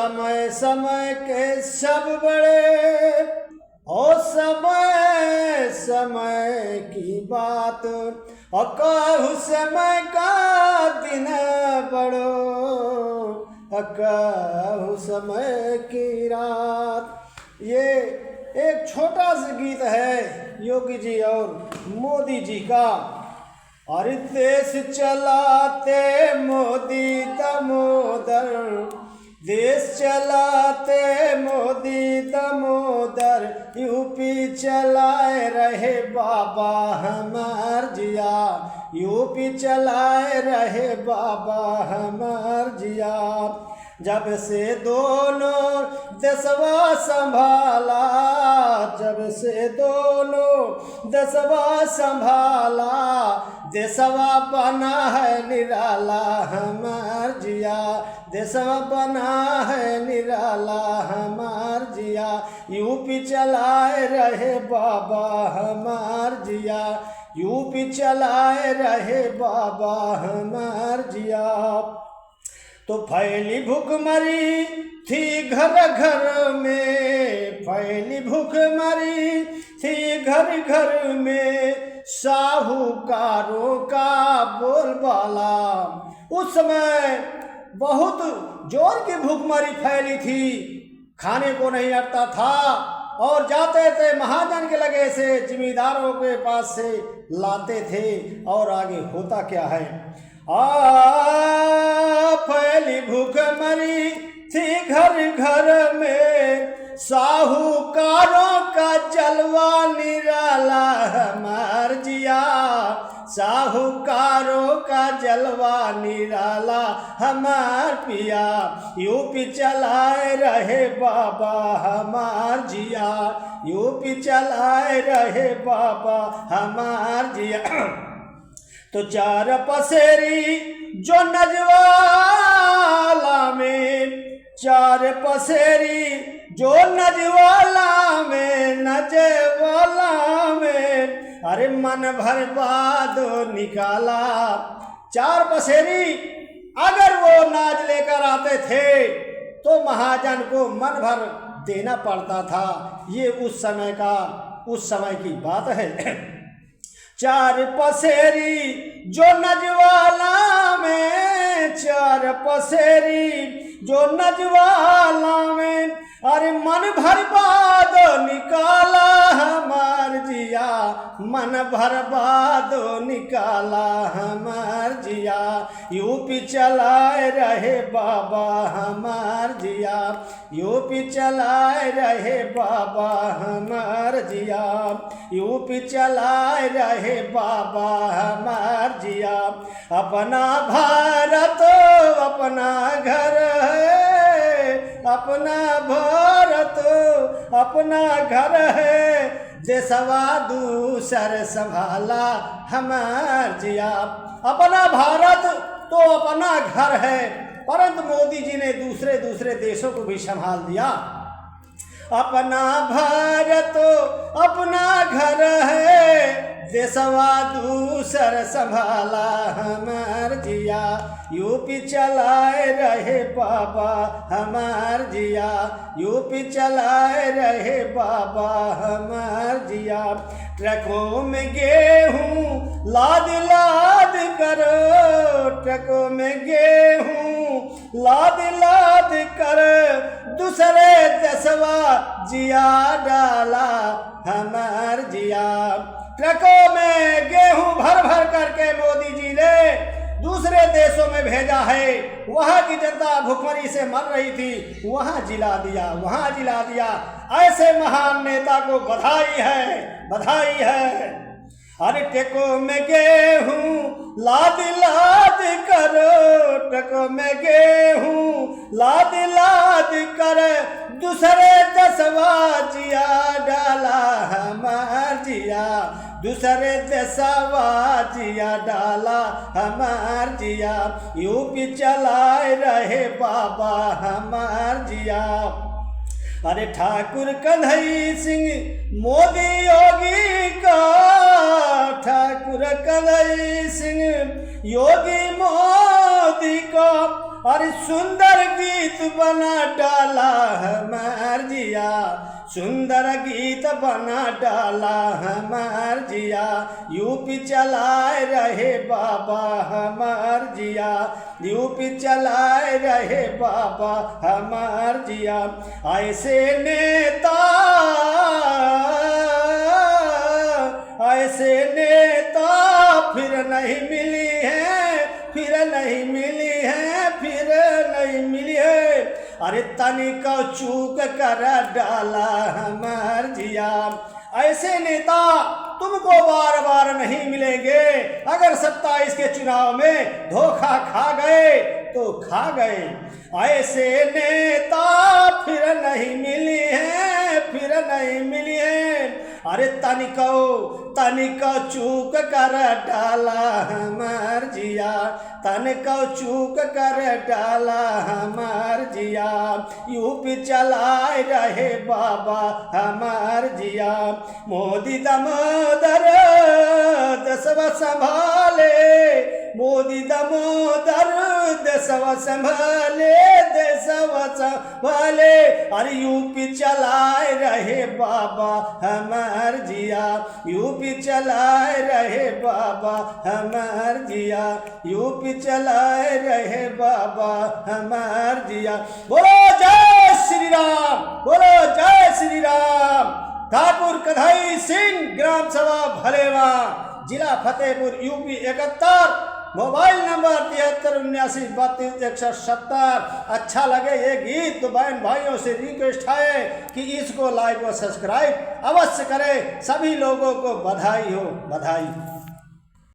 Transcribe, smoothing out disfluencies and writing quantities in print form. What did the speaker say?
समय समय के सब बड़े, ओ समय समय की बात, और कहू समय का दिन बड़ो, कहू समय की रात। ये एक छोटा सा गीत है योगी जी और मोदी जी का। और देश चलाते मोदी दामोदर, देश चलाते मोदी दामोदर, यूपी चलाए रहे बाबा हमार जिया, यूपी चलाए रहे बाबा हमार जिया। जब से दोनों देशवा संभाला, जब से दोनों देशवा संभाला, देशवा बना है निराला हमार जिया, देशवा बना है निराला हमार जिया। यूपी चलाए रहे बाबा हमार जिया, यूपी चलाए रहे बाबा हमार जिया। तो फैली भूखमरी थी घर घर में, फैली भूखमरी थी घर घर में, साहूकारों का बोलबाला। उस समय बहुत जोर की भूखमरी फैली थी, खाने को नहीं अटता था, और जाते थे महाजन के लगे से, जिम्मेदारों के पास से लाते थे। और आगे होता क्या है, फैली भूखमरी थी घर घर में, साहूकारों का जलवा निराला हमार जिया, साहूकारों का जलवा निराला हमार पिया। यूपी चलाए रहे बाबा हमार जिया, यूपी चलाए रहे बाबा हमार जिया। तो चार पसेरी जो नजवाला में, चार पसेरी जो नजवाला में, नजवाला में, अरे मन भर बाद निकाला। चार पसेरी अगर वो नाज लेकर आते थे तो महाजन को मन भर देना पड़ता था। ये उस समय की बात है। चार पसेरी जो नजवाला में, चार पसेरी जो नजवाला में, अरे मन भर बाद निकाला हमार जिया, मन भर बाद निकाला हमार जिया। यूपी चलाए रहे बाबा हमार जिया, यूपी चलाए रहे बाबा हमार जिया, यूपी चलाए रहे बाबा हमार जिया। अपना भारत अपना घर है, अपना भारत अपना घर है, देशवा दूसर संभाला हमार जिया। अपना भारत तो अपना घर है, परंतु मोदी जी ने दूसरे दूसरे देशों को भी संभाल दिया। अपना भारत अपना घर है, देशवा दूसर संभाला हमार जिया। यूपी चलाए रहे बाबा हमार जिया, यूपी चलाए रहे बाबा हमार जिया। ट्रकों में गेहूं लाद लाद करो, ट्रकों में गेहूं लाद लाद कर, दूसरे देशवा जिया डाला हमार जिया। ट्रकों में गेहूं भर भर करके मोदी जी ने दूसरे देशों में भेजा है। वहां की जनता भूखमरी से मर रही थी, वहां जिला दिया, वहां जिला दिया। ऐसे महान नेता को बधाई है, बधाई है। अरे ट्रकों में गेहूं लाद लाद करो, ट्रकों में गेहूं लाद लाद कर, दूसरे देशवा जिया डाला हमार जिया, दूसरे देशवा जिया डाला हमार जिया। यूपी चलाए रहे बाबा हमार जिया। अरे ठाकुर कन्हई सिंह मोदी योगी का, ठाकुर कन्हई सिंह योगी मोदी का, अरे सुंदर गीत बना डाला हमार जिया, सुंदर गीत बना डाला हमार जिया, यूपी चलाए रहे बाबा हमार जिया, यूपी चलाए रहे बाबा हमार जिया। ऐसे नेता, ऐसे नेता फिर नहीं मिली है, फिर नहीं मिली है, फिर नहीं मिली है। अरे तनिक चूक कर डाला हमार जिया। ऐसे नेता तुमको बार बार नहीं मिलेंगे। अगर 27 के चुनाव में धोखा खा गए तो खा गए। ऐसे नेता फिर नहीं मिली है, फिर नहीं मिली है। अरे तनिक चूक कर डाला हमार जिया, तनिक चूक कर डाला हमार जिया, यूपी चलाए रहे बाबा हमार जिया। मोदी दामोदर देशवा संभाले, मोदी दामोदर देशवा संभाले, देशवा संभाले। अरे यूपी चलाए रहे बाबा हमार जिया, यूपी चलाए रहे बाबा हमार जिया, यूपी चलाए रहे बाबा हमार जिया। बोलो जय श्री राम, बोलो जय श्री राम। ठाकुर कन्हई सिंह, ग्राम सभा भलेवा, जिला फतेहपुर, यूपी 71, मोबाइल नंबर 7379323170। अच्छा लगे ये गीत तो बहन भाइयों से रिक्वेस्ट है कि इसको लाइक और सब्सक्राइब अवश्य करें। सभी लोगों को बधाई हो, बधाई।